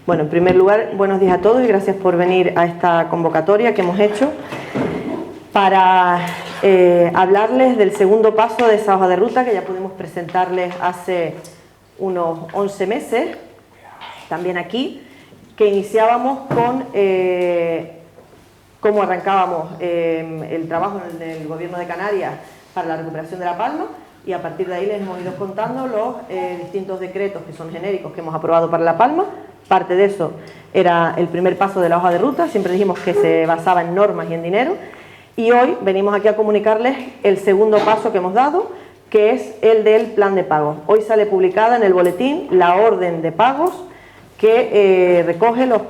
Bueno, en primer lugar, buenos días a todos y gracias por venir a esta convocatoria que hemos hecho para hablarles del segundo paso de esa hoja de ruta que ya pudimos presentarles hace unos 11 meses, también aquí, que iniciábamos con cómo arrancábamos el trabajo en el Gobierno de Canarias para la recuperación de La Palma, y a partir de ahí les hemos ido contando los distintos decretos que son genéricos que hemos aprobado para La Palma. Parte de eso era el primer paso de la hoja de ruta, siempre dijimos que se basaba en normas y en dinero, y hoy venimos aquí a comunicarles el segundo paso que hemos dado, que es el del plan de pagos. Hoy sale publicada en el boletín la orden de pagos que recoge los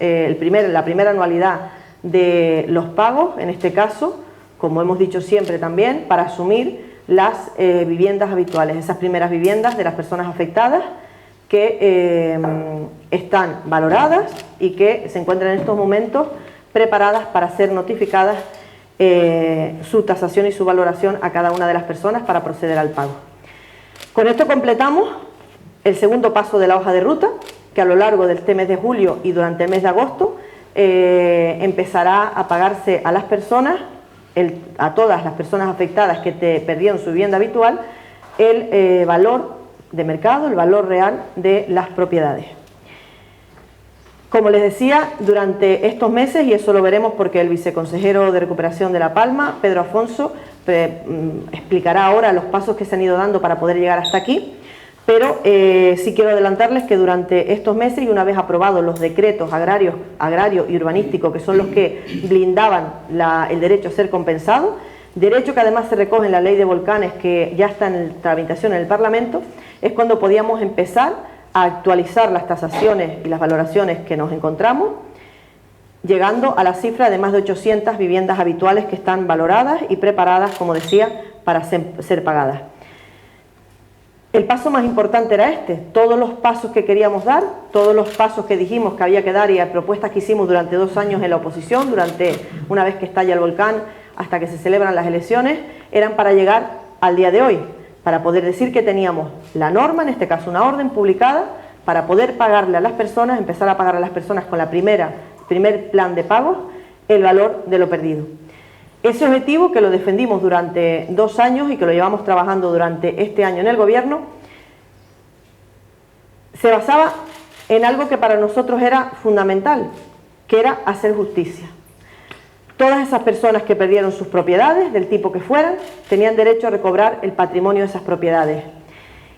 la primera anualidad de los pagos, en este caso, como hemos dicho siempre también, para asumir las viviendas habituales, esas primeras viviendas de las personas afectadas que están valoradas y que se encuentran en estos momentos preparadas para ser notificadas su tasación y su valoración a cada una de las personas para proceder al pago. Con esto completamos el segundo paso de la hoja de ruta, que a lo largo de este mes de julio y durante el mes de agosto empezará a pagarse a las personas, a todas las personas afectadas que perdieron su vivienda habitual, el valor de mercado, el valor real de las propiedades. Como les decía, durante estos meses, y eso lo veremos porque el viceconsejero de Recuperación de La Palma, Pedro Afonso, explicará ahora los pasos que se han ido dando para poder llegar hasta aquí, pero sí quiero adelantarles que durante estos meses, y una vez aprobados los decretos agrario y urbanístico, que son los que blindaban el derecho a ser compensado, derecho que además se recoge en la ley de volcanes, que ya está en tramitación en el Parlamento, es cuando podíamos empezar a actualizar las tasaciones y las valoraciones que nos encontramos, llegando a la cifra de más de 800 viviendas habituales que están valoradas y preparadas, como decía, para ser pagadas. El paso más importante era este. Todos los pasos que queríamos dar, todos los pasos que dijimos que había que dar y las propuestas que hicimos durante 2 años en la oposición, una vez que estalla el volcán hasta que se celebran las elecciones, eran para llegar al día de hoy, para poder decir que teníamos la norma, en este caso una orden publicada, para poder pagarle a las personas, empezar a pagar a las personas con la primer plan de pagos, el valor de lo perdido. Ese objetivo, que lo defendimos durante 2 años y que lo llevamos trabajando durante este año en el Gobierno, se basaba en algo que para nosotros era fundamental, que era hacer justicia. Todas esas personas que perdieron sus propiedades, del tipo que fueran, tenían derecho a recobrar el patrimonio de esas propiedades.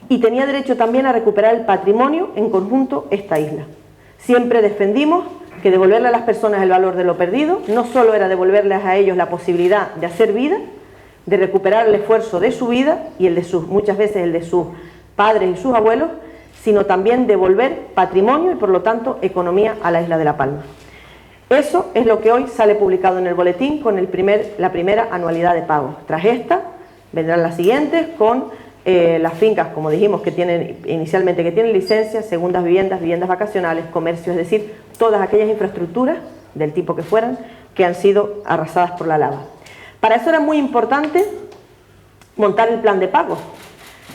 Y tenía derecho también a recuperar el patrimonio en conjunto esta isla. Siempre defendimos que devolverle a las personas el valor de lo perdido no solo era devolverles a ellos la posibilidad de hacer vida, de recuperar el esfuerzo de su vida y muchas veces el de sus padres y sus abuelos, sino también devolver patrimonio y por lo tanto economía a la isla de La Palma. Eso es lo que hoy sale publicado en el boletín con la primera anualidad de pagos. Tras esta vendrán las siguientes con las fincas, como dijimos, que tienen licencias, segundas viviendas, viviendas vacacionales, comercio, es decir, todas aquellas infraestructuras del tipo que fueran que han sido arrasadas por la lava. Para eso era muy importante montar el plan de pagos.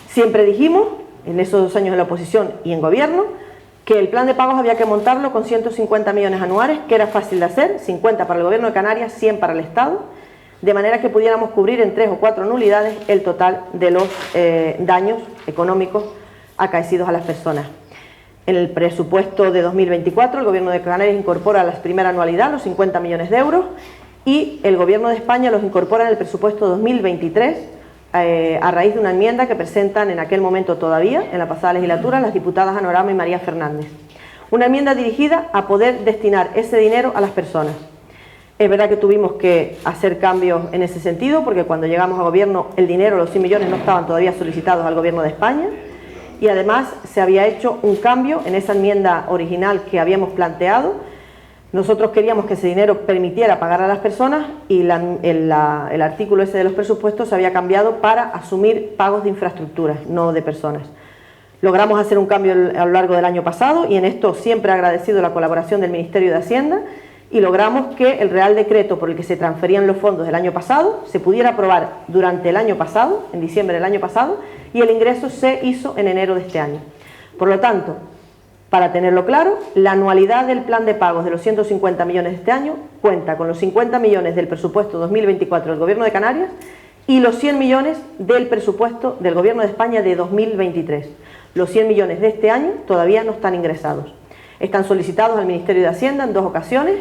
Siempre dijimos, en esos 2 años en la oposición y en gobierno, que el plan de pagos había que montarlo con 150 millones anuales, que era fácil de hacer, 50 para el Gobierno de Canarias, 100 para el Estado, de manera que pudiéramos cubrir en 3 o 4 nulidades el total de los daños económicos acaecidos a las personas. En el presupuesto de 2024 el Gobierno de Canarias incorpora la primera anualidad, los 50 millones de euros, y el Gobierno de España los incorpora en el presupuesto 2023 a raíz de una enmienda que presentan en aquel momento todavía, en la pasada legislatura, las diputadas Anorama y María Fernández. Una enmienda dirigida a poder destinar ese dinero a las personas. Es verdad que tuvimos que hacer cambios en ese sentido, porque cuando llegamos a gobierno el dinero, los 100 millones, no estaban todavía solicitados al Gobierno de España, y además se había hecho un cambio en esa enmienda original que habíamos planteado. Nosotros queríamos que ese dinero permitiera pagar a las personas y el artículo ese de los presupuestos se había cambiado para asumir pagos de infraestructuras, no de personas. Logramos hacer un cambio a lo largo del año pasado y en esto siempre he agradecido la colaboración del Ministerio de Hacienda, y logramos que el Real Decreto por el que se transferían los fondos del año pasado se pudiera aprobar durante el año pasado, en diciembre del año pasado, y el ingreso se hizo en enero de este año. Por lo tanto, Para tenerlo claro, la anualidad del plan de pagos de los 150 millones de este año cuenta con los 50 millones del presupuesto 2024 del Gobierno de Canarias y los 100 millones del presupuesto del Gobierno de España de 2023. Los 100 millones de este año todavía no están ingresados. Están solicitados al Ministerio de Hacienda en 2 ocasiones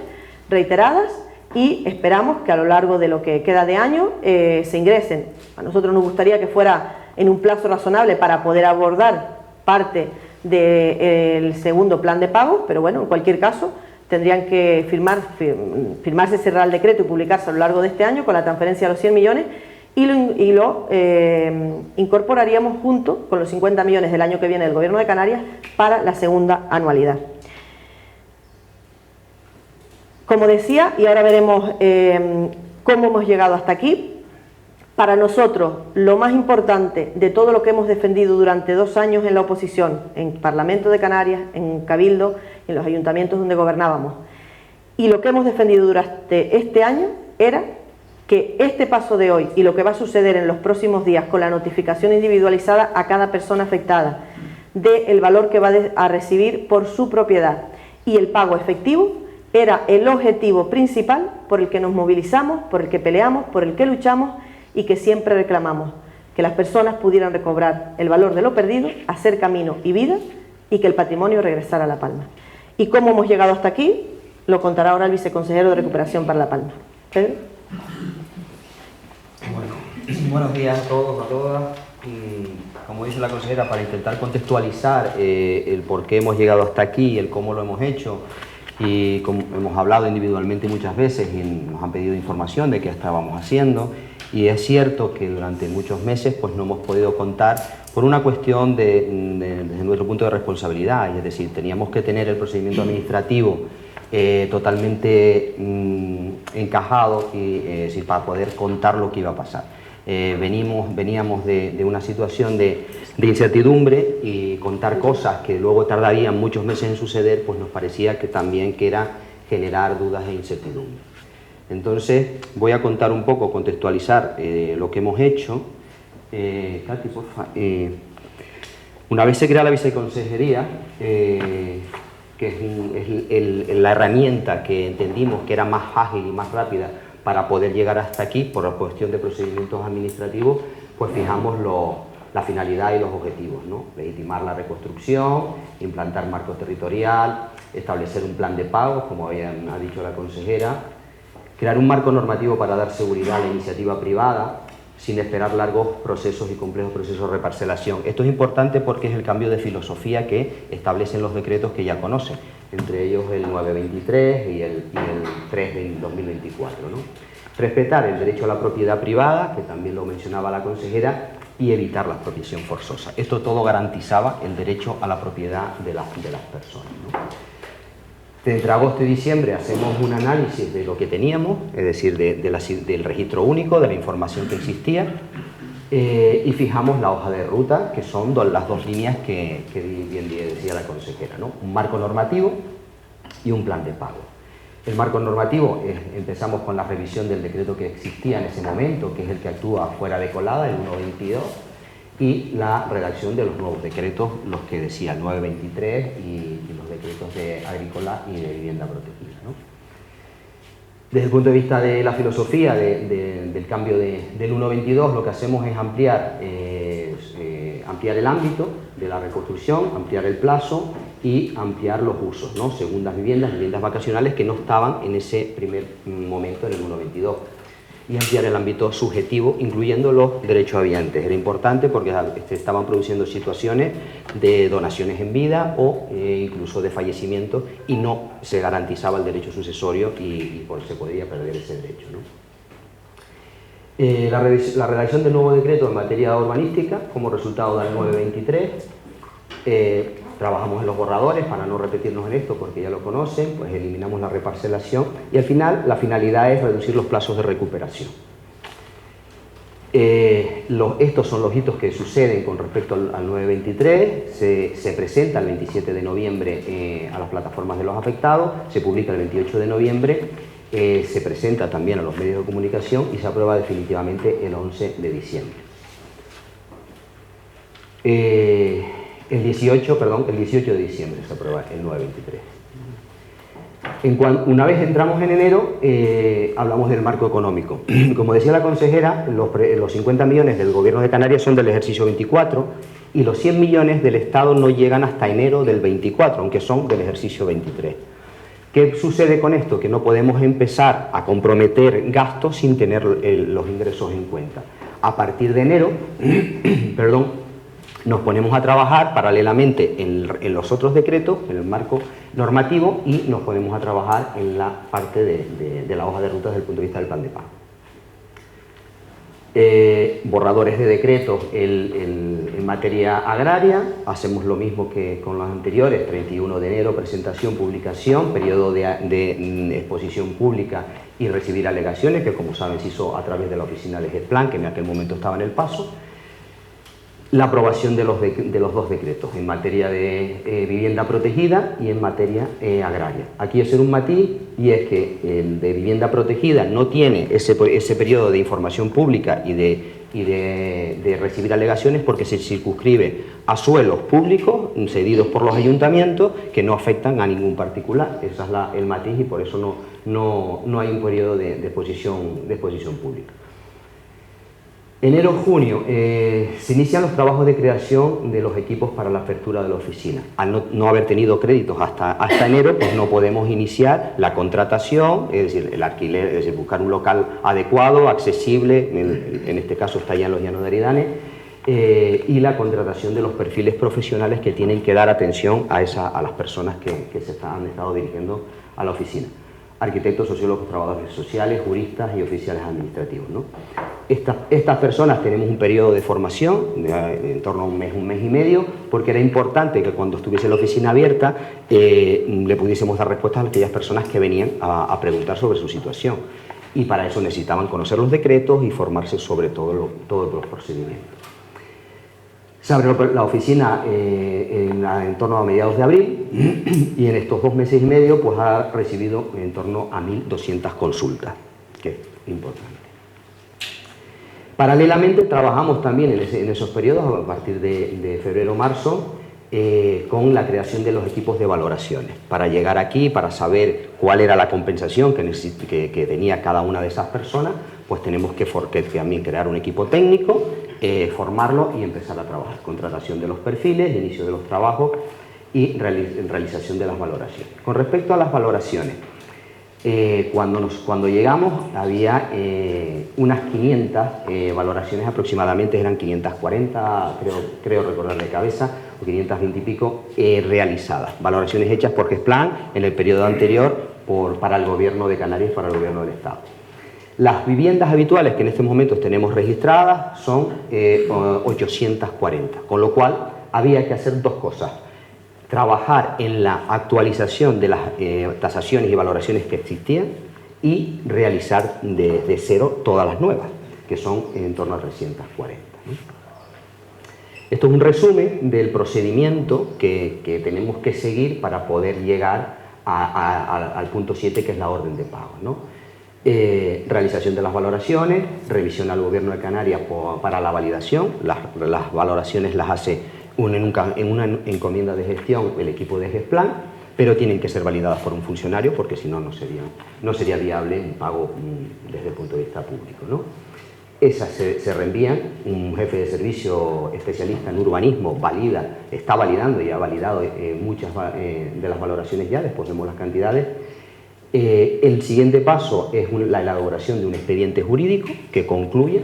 reiteradas y esperamos que a lo largo de lo que queda de año se ingresen. A nosotros nos gustaría que fuera en un plazo razonable para poder abordar parte del segundo plan de pagos, pero bueno, en cualquier caso tendrían que firmarse ese Real Decreto y publicarse a lo largo de este año con la transferencia de los 100 millones y lo incorporaríamos junto con los 50 millones del año que viene del Gobierno de Canarias para la segunda anualidad. Como decía, y ahora veremos cómo hemos llegado hasta aquí. Para nosotros, lo más importante de todo lo que hemos defendido durante 2 años en la oposición, en Parlamento de Canarias, en Cabildo, en los ayuntamientos donde gobernábamos, y lo que hemos defendido durante este año era que este paso de hoy y lo que va a suceder en los próximos días con la notificación individualizada a cada persona afectada del valor que va a recibir por su propiedad y el pago efectivo era el objetivo principal por el que nos movilizamos, por el que peleamos, por el que luchamos y que siempre reclamamos, que las personas pudieran recobrar el valor de lo perdido, hacer camino y vida y que el patrimonio regresara a La Palma. ¿Y cómo hemos llegado hasta aquí? Lo contará ahora el viceconsejero de Recuperación para La Palma. ¿Pedro? Bueno, buenos días a todos, a todas. Como dice la consejera, para intentar contextualizar el por qué hemos llegado hasta aquí y el cómo lo hemos hecho, y como hemos hablado individualmente muchas veces y nos han pedido información de qué estábamos haciendo, y es cierto que durante muchos meses pues no hemos podido contar por una cuestión desde nuestro punto de responsabilidad, es decir, teníamos que tener el procedimiento administrativo totalmente encajado y para poder contar lo que iba a pasar. Veníamos de una situación de incertidumbre y contar cosas que luego tardarían muchos meses en suceder, pues nos parecía que también que era generar dudas e incertidumbre. Entonces voy a contar un poco, contextualizar lo que hemos hecho. Katy, porfa. Una vez se crea la viceconsejería, que es la herramienta que entendimos que era más ágil y más rápida para poder llegar hasta aquí, por la cuestión de procedimientos administrativos, pues fijamos la finalidad y los objetivos, ¿no? Legitimar la reconstrucción, implantar marco territorial, establecer un plan de pagos, como ha dicho la consejera, crear un marco normativo para dar seguridad a la iniciativa privada, sin esperar largos procesos y complejos procesos de reparcelación. Esto es importante porque es el cambio de filosofía que establecen los decretos que ya conocen, entre ellos el 923 y el 3 de 2024, ¿no? Respetar el derecho a la propiedad privada, que también lo mencionaba la consejera, y evitar la expropiación forzosa. Esto todo garantizaba el derecho a la propiedad de las personas, ¿no? Entre agosto y diciembre hacemos un análisis de lo que teníamos, es decir, del registro único, de la información que existía, y fijamos la hoja de ruta, que son las 2 líneas que bien decía la consejera, ¿no? Un marco normativo y un plan de pago. El marco normativo, empezamos con la revisión del decreto que existía en ese momento, que es el que actúa fuera de colada, el 122, y la redacción de los nuevos decretos, los que decía el 923 y los decretos de agrícola y de vivienda protegida, ¿no? Desde el punto de vista de la filosofía del cambio del 122, lo que hacemos es ampliar el ámbito de la reconstrucción, ampliar el plazo y ampliar los usos, ¿no? Segundas viviendas, viviendas vacacionales que no estaban en ese primer momento en el 122. Y ampliar el ámbito subjetivo, incluyendo los derechohabientes. Era importante porque estaban produciendo situaciones de donaciones en vida o incluso de fallecimiento y no se garantizaba el derecho sucesorio y se podría perder ese derecho, ¿no? La redacción del nuevo decreto en materia urbanística, como resultado del 923, trabajamos en los borradores para no repetirnos en esto porque ya lo conocen, pues eliminamos la reparcelación y al final la finalidad es reducir los plazos de recuperación. Estos son los hitos que suceden con respecto al 923, se presenta el 27 de noviembre a las plataformas de los afectados, se publica el 28 de noviembre, se presenta también a los medios de comunicación y se aprueba definitivamente el 11 de diciembre. El 18 de diciembre se aprueba el 923. Una vez entramos en enero, hablamos del marco económico. Como decía la consejera, los 50 millones del Gobierno de Canarias son del ejercicio 24 y los 100 millones del Estado no llegan hasta enero del 24, aunque son del ejercicio 23. ¿Qué sucede con esto? Que no podemos empezar a comprometer gastos sin tener los ingresos en cuenta. A partir de enero, nos ponemos a trabajar paralelamente en los otros decretos, en el marco normativo, y nos ponemos a trabajar en la parte de la hoja de ruta desde el punto de vista del plan de pago. Borradores de decretos en materia agraria, hacemos lo mismo que con los anteriores: 31 de enero, presentación, publicación, periodo de exposición pública y recibir alegaciones, que como saben se hizo a través de la oficina de GESPLAN, que en aquel momento estaba en el paso. La aprobación de los dos decretos en materia de vivienda protegida y en materia agraria. Aquí hay que hacer un matiz, y es que el de vivienda protegida no tiene ese periodo de información pública y de recibir alegaciones, porque se circunscribe a suelos públicos cedidos por los ayuntamientos que no afectan a ningún particular. Ese es el matiz, y por eso no hay un periodo de exposición pública. Enero-junio se inician los trabajos de creación de los equipos para la apertura de la oficina. Al no haber tenido créditos hasta enero, pues no podemos iniciar la contratación, es decir, el alquiler, es decir, buscar un local adecuado, accesible, en este caso está ya en los Llanos de Aridane, y la contratación de los perfiles profesionales que tienen que dar atención a las personas que han estado dirigiendo a la oficina. Arquitectos, sociólogos, trabajadores sociales, juristas y oficiales administrativos, ¿no? Estas personas tenemos un periodo de formación en torno a un mes y medio, porque era importante que cuando estuviese la oficina abierta le pudiésemos dar respuestas a aquellas personas que venían a preguntar sobre su situación, y para eso necesitaban conocer los decretos y formarse sobre todos los procedimientos. Se abre la oficina en torno a mediados de abril, y en estos 2 meses y medio pues ha recibido en torno a 1.200 consultas, que es importante. Paralelamente trabajamos también en esos periodos, a partir de febrero-marzo, con la creación de los equipos de valoraciones. Para llegar aquí, para saber cuál era la compensación que tenía cada una de esas personas, pues tenemos que también crear un equipo técnico, formarlo y empezar a trabajar. Contratación de los perfiles, inicio de los trabajos y realización de las valoraciones. Con respecto a las valoraciones, cuando llegamos había unas 500 valoraciones aproximadamente, eran 540, creo recordar de cabeza, o 520 y pico realizadas. Valoraciones hechas por GESPLAN en el periodo anterior para el Gobierno de Canarias y para el Gobierno del Estado. Las viviendas habituales que en estos momentos tenemos registradas son 840, con lo cual había que hacer dos cosas: trabajar en la actualización de las tasaciones y valoraciones que existían y realizar de cero todas las nuevas, que son en torno a 340. ¿no? Esto es un resumen del procedimiento que tenemos que seguir para poder llegar al punto 7, que es la orden de pago, ¿no? Realización de las valoraciones, revisión al Gobierno de Canarias para la validación. Las valoraciones las hace en una encomienda de gestión el equipo de GESPLAN, pero tienen que ser validadas por un funcionario, porque si no, no sería viable un pago desde el punto de vista público, ¿no? Esas se reenvían, un jefe de servicio especialista en urbanismo está validando y ha validado muchas de las valoraciones ya, después vemos las cantidades. El siguiente paso es la elaboración de un expediente jurídico que concluye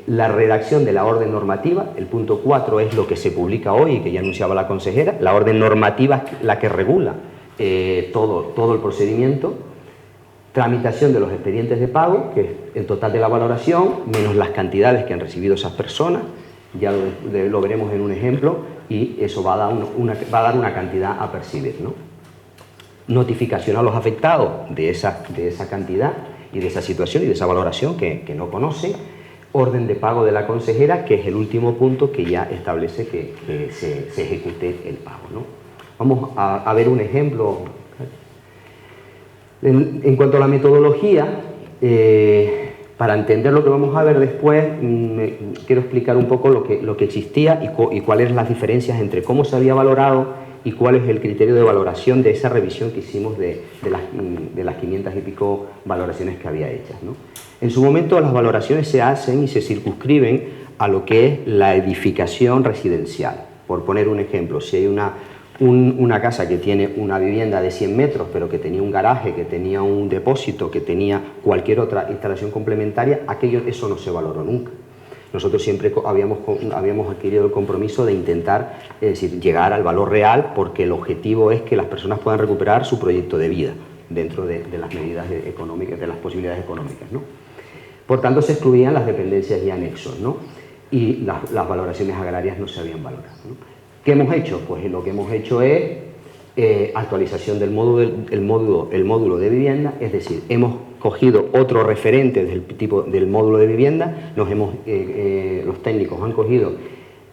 la redacción de la orden normativa. El punto 4 es lo que se publica hoy y que ya anunciaba la consejera. La orden normativa es la que regula todo el procedimiento. Tramitación de los expedientes de pago, que es el total de la valoración menos las cantidades que han recibido esas personas. Ya lo veremos en un ejemplo, y eso va a dar una cantidad a percibir, ¿no? Notificación a los afectados de esa cantidad y de esa situación y de esa valoración que no conoce. Orden de pago de la consejera, que es el último punto que ya establece que se ejecute el pago, ¿no? Vamos a ver un ejemplo. En cuanto a la metodología, Para entender lo que vamos a ver después, quiero explicar un poco lo que existía y cuáles las diferencias entre cómo se había valorado y cuál es el criterio de valoración de esa revisión que hicimos de las 500 y pico valoraciones que había hechas, ¿no? En su momento las valoraciones se hacen y se circunscriben a lo que es la edificación residencial. Por poner un ejemplo, si hay una casa que tiene una vivienda de 100 metros, pero que tenía un garaje, que tenía un depósito, que tenía cualquier otra instalación complementaria, eso no se valoró nunca. Nosotros siempre habíamos adquirido el compromiso de intentar, es decir, llegar al valor real, porque el objetivo es que las personas puedan recuperar su proyecto de vida dentro de las medidas económicas, de las posibilidades económicas, ¿no? Por tanto, se excluían las dependencias y anexos, ¿no? Y las valoraciones agrarias no se habían valorado, ¿no? ¿Qué hemos hecho? Pues lo que hemos hecho es actualización del módulo de vivienda, es decir, hemos cogido otro referente del módulo de vivienda, los técnicos han cogido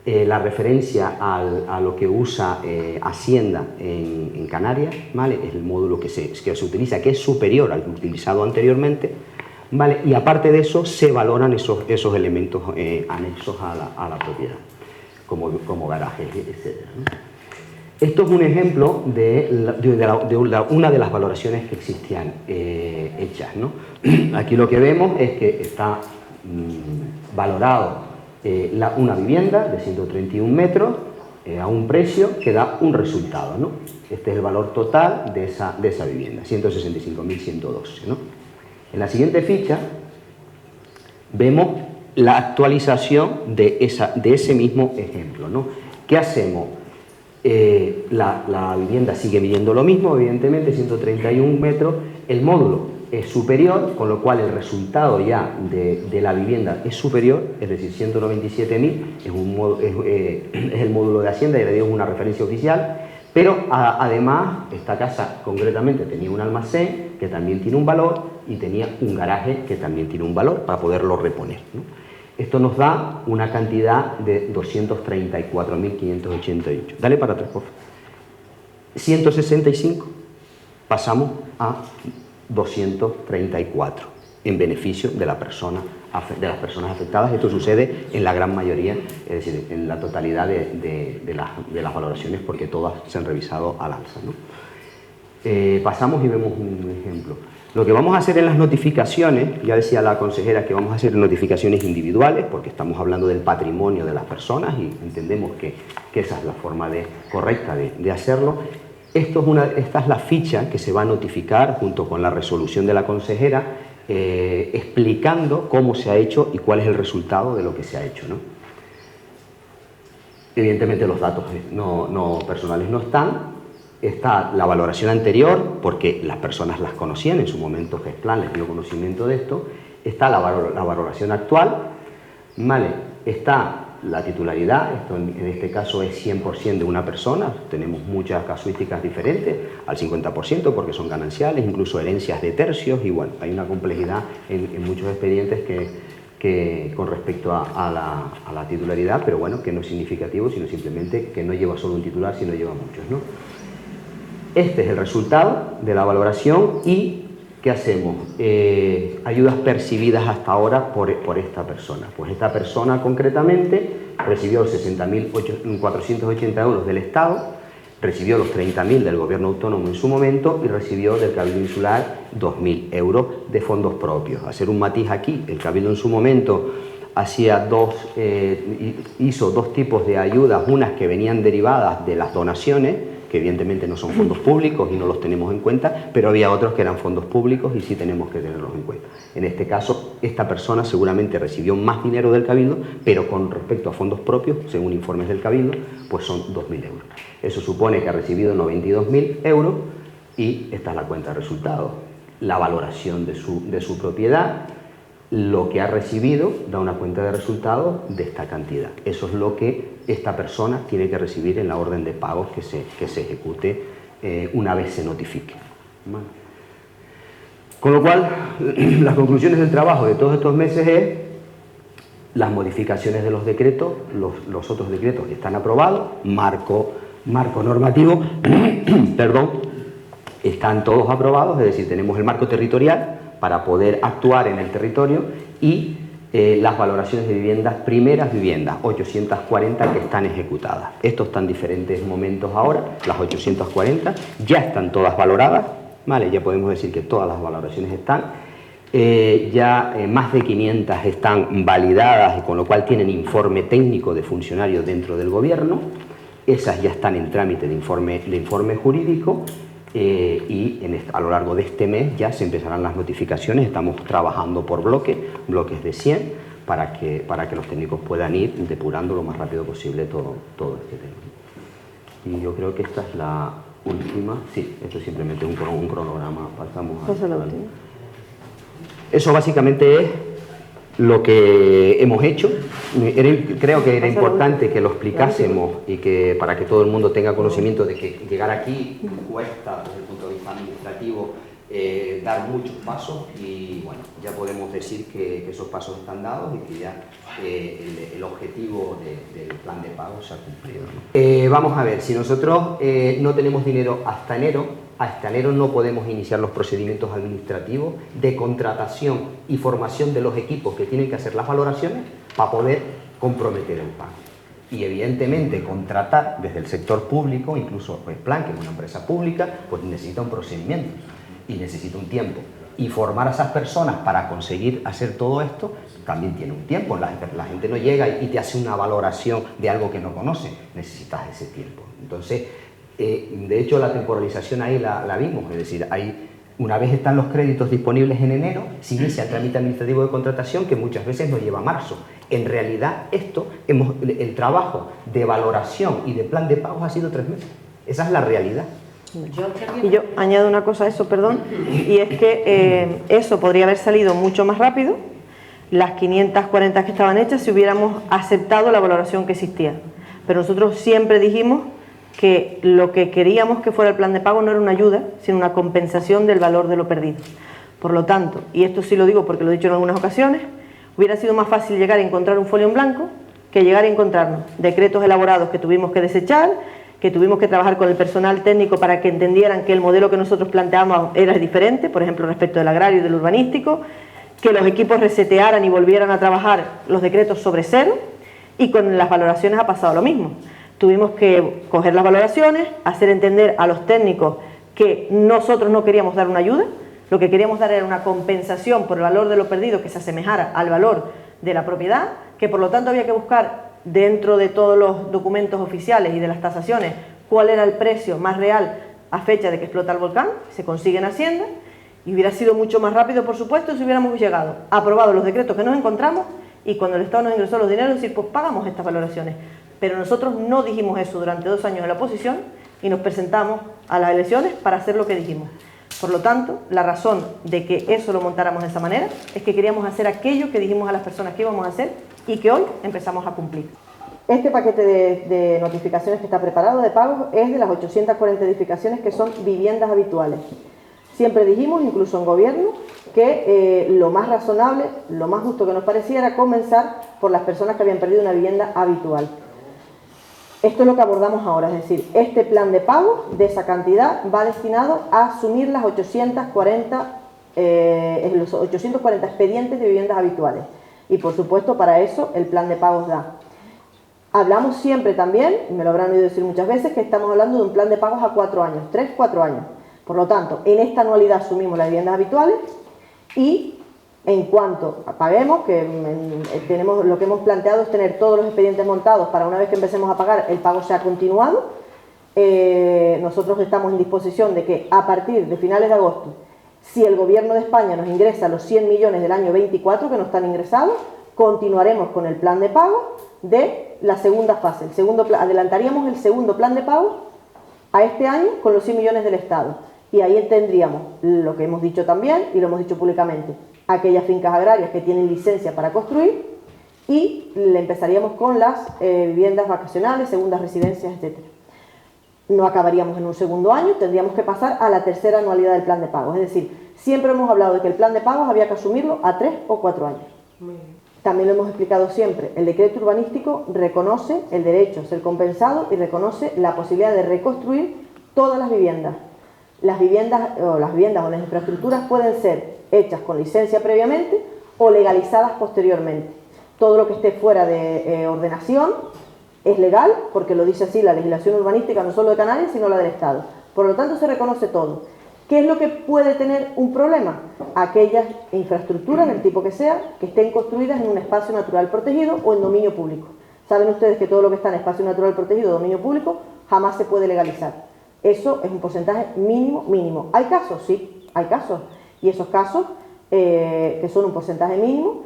la referencia a lo que usa Hacienda en Canarias, ¿vale? Es el módulo que se utiliza, que es superior al utilizado anteriormente, ¿vale? Y aparte de eso se valoran esos elementos anexos a la propiedad, como garajes, etc., ¿no? Esto es un ejemplo de una de las valoraciones que existían hechas, ¿no? Aquí lo que vemos es que está valorado una vivienda de 131 metros a un precio que da un resultado, ¿no? Este es el valor total de esa vivienda, 165.112, ¿no? En la siguiente ficha vemos la actualización de ese mismo ejemplo, ¿no? ¿Qué hacemos? La vivienda sigue midiendo lo mismo, evidentemente, 131 metros, el módulo es superior, con lo cual el resultado ya de la vivienda es superior, es decir, 197.000, es el módulo de Hacienda y le digo una referencia oficial, pero además esta casa concretamente tenía un almacén que también tiene un valor y tenía un garaje que también tiene un valor para poderlo reponer, ¿no? Esto nos da una cantidad de 234.588. Dale para atrás, por favor. 165 pasamos a 234 en beneficio de las personas afectadas. Esto sucede en la gran mayoría, es decir, en la totalidad de las valoraciones, porque todas se han revisado al alza, ¿no? Pasamos y vemos un ejemplo. Lo que vamos a hacer en las notificaciones, ya decía la consejera que vamos a hacer notificaciones individuales, porque estamos hablando del patrimonio de las personas y entendemos que esa es la forma correcta de hacerlo. Esta es la ficha que se va a notificar junto con la resolución de la consejera, explicando cómo se ha hecho y cuál es el resultado de lo que se ha hecho, ¿no? Evidentemente los datos personales no están. Está la valoración anterior, porque las personas las conocían en su momento, GESPLAN les dio conocimiento de esto. Está la valoración actual, ¿vale? Está la titularidad, esto en este caso es 100% de una persona, tenemos muchas casuísticas diferentes, al 50% porque son gananciales, incluso herencias de tercios, y bueno, hay una complejidad en muchos expedientes que con respecto a la titularidad, pero bueno, que no es significativo, sino simplemente que no lleva solo un titular, sino lleva muchos, ¿no? Este es el resultado de la valoración y ¿qué hacemos? Ayudas percibidas hasta ahora por esta persona. Pues esta persona concretamente recibió 60.480 euros del Estado, recibió los 30.000 del Gobierno autónomo en su momento y recibió del Cabildo Insular 2.000 euros de fondos propios. Hacer un matiz aquí, el Cabildo en su momento hizo dos tipos de ayudas, unas que venían derivadas de las donaciones, que evidentemente no son fondos públicos y no los tenemos en cuenta, pero había otros que eran fondos públicos y sí tenemos que tenerlos en cuenta. En este caso, esta persona seguramente recibió más dinero del Cabildo, pero con respecto a fondos propios, según informes del Cabildo, pues son 2.000 euros. Eso supone que ha recibido 92.000 euros y esta es la cuenta de resultados. La valoración de su propiedad, lo que ha recibido, da una cuenta de resultados de esta cantidad. Eso es lo que esta persona tiene que recibir en la orden de pagos que se ejecute una vez se notifique. ¿Vale? Con lo cual, las conclusiones del trabajo de todos estos meses es las modificaciones de los decretos, los otros decretos que están aprobados, marco normativo, perdón, están todos aprobados, es decir, tenemos el marco territorial para poder actuar en el territorio, y las valoraciones de viviendas, primeras viviendas, 840 que están ejecutadas. Esto está en diferentes momentos ahora, las 840 ya están todas valoradas, ¿vale? Ya podemos decir que todas las valoraciones están, más de 500 están validadas, y con lo cual tienen informe técnico de funcionarios dentro del gobierno. Esas ya están en trámite de informe jurídico, y a lo largo de este mes ya se empezarán las notificaciones. Estamos trabajando por bloques de 100, para que los técnicos puedan ir depurando lo más rápido posible todo este tema. Y yo creo que esta es la última. Sí, esto es simplemente un cronograma. Pasamos a la última. Eso básicamente es lo que hemos hecho. Creo que era importante que lo explicásemos, y que para que todo el mundo tenga conocimiento de que llegar aquí cuesta, desde el punto de vista administrativo, dar muchos pasos, y bueno, ya podemos decir que esos pasos están dados y que ya el objetivo del plan de pago se ha cumplido, ¿no? Vamos a ver, si nosotros no tenemos dinero hasta enero no podemos iniciar los procedimientos administrativos de contratación y formación de los equipos que tienen que hacer las valoraciones para poder comprometer el pago. Y evidentemente contratar desde el sector público, incluso el plan, que es una empresa pública, pues necesita un procedimiento y necesita un tiempo. Y formar a esas personas para conseguir hacer todo esto también tiene un tiempo. La gente no llega y te hace una valoración de algo que no conoce, necesitas ese tiempo. Entonces, de hecho, la temporalización ahí la vimos, es decir, una vez están los créditos disponibles en enero, se inicia el trámite administrativo de contratación, que muchas veces nos lleva a marzo. En realidad, el trabajo de valoración y de plan de pagos ha sido 3 meses. Esa es la realidad. Y yo añado una cosa a eso, perdón, y es que eso podría haber salido mucho más rápido, las 540 que estaban hechas, si hubiéramos aceptado la valoración que existía. Pero nosotros siempre dijimos que lo que queríamos que fuera el plan de pago no era una ayuda, sino una compensación del valor de lo perdido. Por lo tanto, y esto sí lo digo porque lo he dicho en algunas ocasiones, hubiera sido más fácil llegar a encontrar un folio en blanco que llegar a encontrarnos decretos elaborados que tuvimos que desechar, que tuvimos que trabajar con el personal técnico para que entendieran que el modelo que nosotros planteábamos era diferente, por ejemplo, respecto del agrario y del urbanístico, que los equipos resetearan y volvieran a trabajar los decretos sobre cero, y con las valoraciones ha pasado lo mismo. Tuvimos que coger las valoraciones, hacer entender a los técnicos que nosotros no queríamos dar una ayuda, lo que queríamos dar era una compensación por el valor de lo perdido que se asemejara al valor de la propiedad, que por lo tanto había que buscar dentro de todos los documentos oficiales y de las tasaciones cuál era el precio más real a fecha de que explota el volcán. Se consigue en Hacienda, y hubiera sido mucho más rápido, por supuesto, si hubiéramos llegado, aprobado los decretos que nos encontramos, y cuando el Estado nos ingresó los dineros, decir, pues pagamos estas valoraciones. Pero nosotros no dijimos eso durante 2 años en la oposición, y nos presentamos a las elecciones para hacer lo que dijimos. Por lo tanto, la razón de que eso lo montáramos de esa manera es que queríamos hacer aquello que dijimos a las personas que íbamos a hacer y que hoy empezamos a cumplir. Este paquete de notificaciones que está preparado de pagos es de las 840 edificaciones que son viviendas habituales. Siempre dijimos, incluso en gobierno, que lo más razonable, lo más justo que nos parecía era comenzar por las personas que habían perdido una vivienda habitual. Esto es lo que abordamos ahora, es decir, este plan de pago de esa cantidad va destinado a asumir los 840 expedientes de viviendas habituales. Y por supuesto, para eso el plan de pagos da. Hablamos siempre también, y me lo habrán oído decir muchas veces, que estamos hablando de un plan de pagos a 4 años, 3-4 años. Por lo tanto, en esta anualidad asumimos las viviendas habituales, y en cuanto paguemos, que tenemos, lo que hemos planteado es tener todos los expedientes montados para una vez que empecemos a pagar, el pago sea continuado. Nosotros estamos en disposición de que a partir de finales de agosto, si el Gobierno de España nos ingresa los 100 millones del año 24 que no están ingresados, continuaremos con el plan de pago de la segunda fase. Adelantaríamos el segundo plan de pago a este año con los 100 millones del Estado. Y ahí tendríamos lo que hemos dicho también, y lo hemos dicho públicamente, aquellas fincas agrarias que tienen licencia para construir, y le empezaríamos con las viviendas vacacionales, segundas residencias, etc. No acabaríamos en un segundo año, tendríamos que pasar a la tercera anualidad del plan de pagos. Es decir, siempre hemos hablado de que el plan de pagos había que asumirlo a 3 o 4 años. Muy bien. También lo hemos explicado siempre, el decreto urbanístico reconoce el derecho a ser compensado y reconoce la posibilidad de reconstruir todas las viviendas. las viviendas o las infraestructuras pueden ser hechas con licencia previamente o legalizadas posteriormente. Todo lo que esté fuera de ordenación es legal, porque lo dice así la legislación urbanística, no solo de Canarias, sino la del Estado. Por lo tanto, se reconoce todo. ¿Qué es lo que puede tener un problema? Aquellas infraestructuras, del tipo que sea, que estén construidas en un espacio natural protegido o en dominio público. Saben ustedes que todo lo que está en espacio natural protegido o dominio público jamás se puede legalizar. Eso es un porcentaje mínimo. ¿Hay casos? Sí, hay casos. Y esos casos, que son un porcentaje mínimo,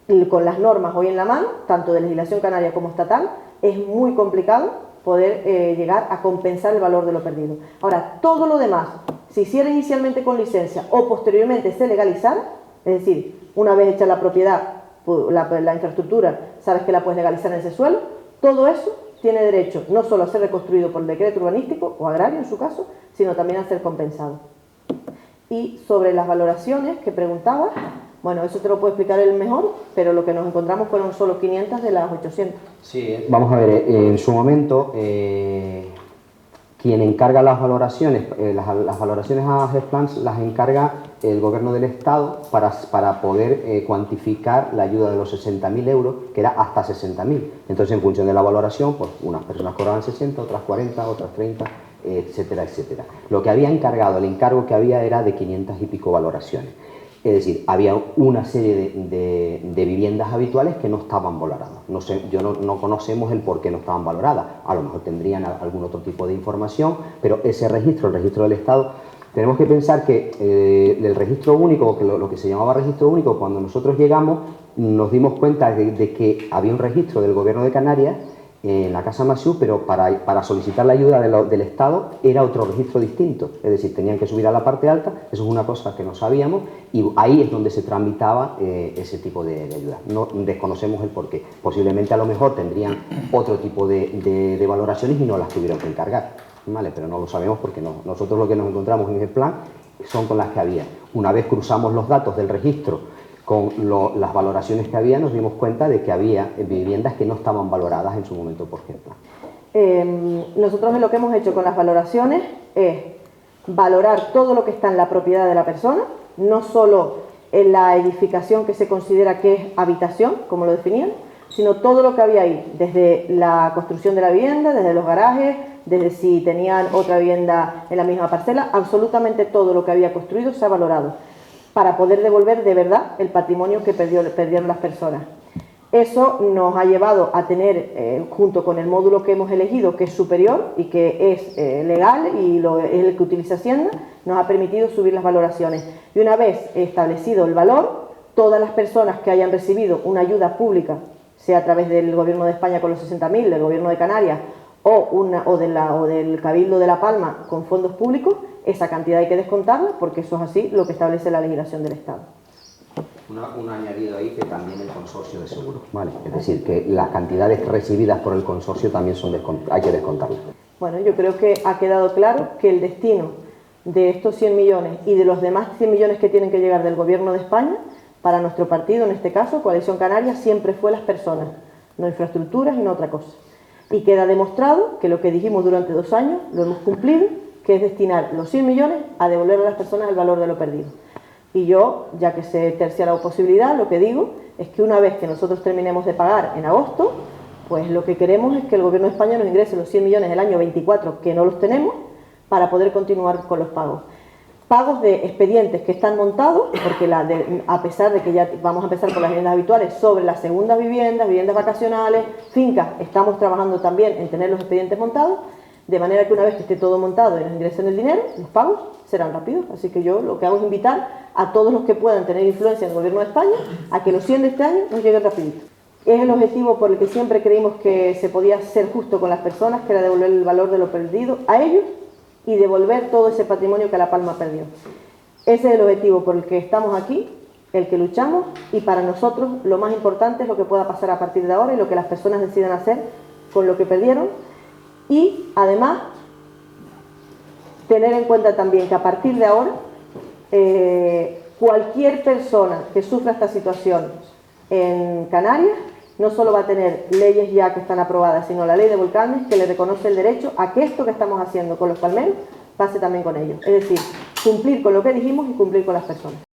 y con las normas hoy en la mano, tanto de legislación canaria como estatal, es muy complicado poder llegar a compensar el valor de lo perdido. Ahora, todo lo demás, si hiciera inicialmente con licencia o posteriormente se legalizara, es decir, una vez hecha la propiedad, la infraestructura, sabes que la puedes legalizar en ese suelo, todo eso tiene derecho no solo a ser reconstruido por el decreto urbanístico o agrario en su caso, sino también a ser compensado. Y sobre las valoraciones que preguntabas, bueno, eso te lo puedo explicar él mejor, pero lo que nos encontramos fueron solo 500 de las 800. Sí, vamos a ver, en su momento, quien encarga las valoraciones, las valoraciones a GESPLANS las encarga el Gobierno del Estado para poder cuantificar la ayuda de los 60.000 euros, que era hasta 60.000. Entonces, en función de la valoración, pues unas personas cobraban 60, otras 40, otras 30, etcétera, etcétera. Lo que había encargado, el encargo que había era de 500 y pico valoraciones. Es decir, había una serie de viviendas habituales que no estaban valoradas. No sé, no conocemos el por qué no estaban valoradas. A lo mejor tendrían algún otro tipo de información, pero ese registro, el registro del Estado, tenemos que pensar que el registro único, que lo que se llamaba registro único, cuando nosotros llegamos nos dimos cuenta de que había un registro del Gobierno de Canarias en la Casa Masiu, pero para solicitar la ayuda del Estado era otro registro distinto, es decir, tenían que subir a la parte alta, eso es una cosa que no sabíamos, y ahí es donde se tramitaba ese tipo de ayuda. No desconocemos el porqué, posiblemente a lo mejor tendrían otro tipo de valoraciones y no las tuvieron que encargar, ¿vale? Pero no lo sabemos porque nosotros lo que nos encontramos en el plan son con las que había. Una vez cruzamos los datos del registro con las valoraciones que había, nos dimos cuenta de que había viviendas que no estaban valoradas en su momento por ejemplo. Nosotros lo que hemos hecho con las valoraciones es valorar todo lo que está en la propiedad de la persona, no solo en la edificación que se considera que es habitación, como lo definían, sino todo lo que había ahí, desde la construcción de la vivienda, desde los garajes, desde si tenían otra vivienda en la misma parcela, absolutamente todo lo que había construido se ha valorado, para poder devolver de verdad el patrimonio que perdieron las personas. Eso nos ha llevado a tener, junto con el módulo que hemos elegido, que es superior y que es legal y es el que utiliza Hacienda, nos ha permitido subir las valoraciones. Y una vez establecido el valor, todas las personas que hayan recibido una ayuda pública, sea a través del Gobierno de España con los 60.000, del Gobierno de Canarias o del Cabildo de La Palma con fondos públicos, esa cantidad hay que descontarla porque eso es así lo que establece la legislación del Estado. Un añadido ahí que también el consorcio de seguros, ¿vale? Es decir, que las cantidades recibidas por el consorcio también hay que descontarlas. Bueno, yo creo que ha quedado claro que el destino de estos 100 millones y de los demás 100 millones que tienen que llegar del Gobierno de España, para nuestro partido, en este caso, Coalición Canaria, siempre fue las personas, no infraestructuras y no otra cosa. Y queda demostrado que lo que dijimos durante 2 años lo hemos cumplido, que es destinar los 100 millones a devolver a las personas el valor de lo perdido. Y yo, ya que se tercia la posibilidad, lo que digo es que una vez que nosotros terminemos de pagar en agosto, pues lo que queremos es que el Gobierno de España nos ingrese los 100 millones del año 24, que no los tenemos, para poder continuar con los pagos. Pagos de expedientes que están montados, porque a pesar de que ya vamos a empezar por las viviendas habituales, sobre las segundas viviendas, viviendas vacacionales, fincas, estamos trabajando también en tener los expedientes montados, de manera que una vez que esté todo montado y nos ingresen el dinero, los pagos serán rápidos. Así que yo lo que hago es invitar a todos los que puedan tener influencia en el Gobierno de España a que los 100 de este año nos lleguen rapidito. Es el objetivo por el que siempre creímos que se podía ser justo con las personas, que era devolver el valor de lo perdido a ellos y devolver todo ese patrimonio que La Palma perdió. Ese es el objetivo por el que estamos aquí, el que luchamos, y para nosotros lo más importante es lo que pueda pasar a partir de ahora y lo que las personas decidan hacer con lo que perdieron. Y además tener en cuenta también que a partir de ahora cualquier persona que sufra esta situación en Canarias no solo va a tener leyes ya que están aprobadas, sino la ley de volcanes que le reconoce el derecho a que esto que estamos haciendo con los palmeros pase también con ellos. Es decir, cumplir con lo que dijimos y cumplir con las personas.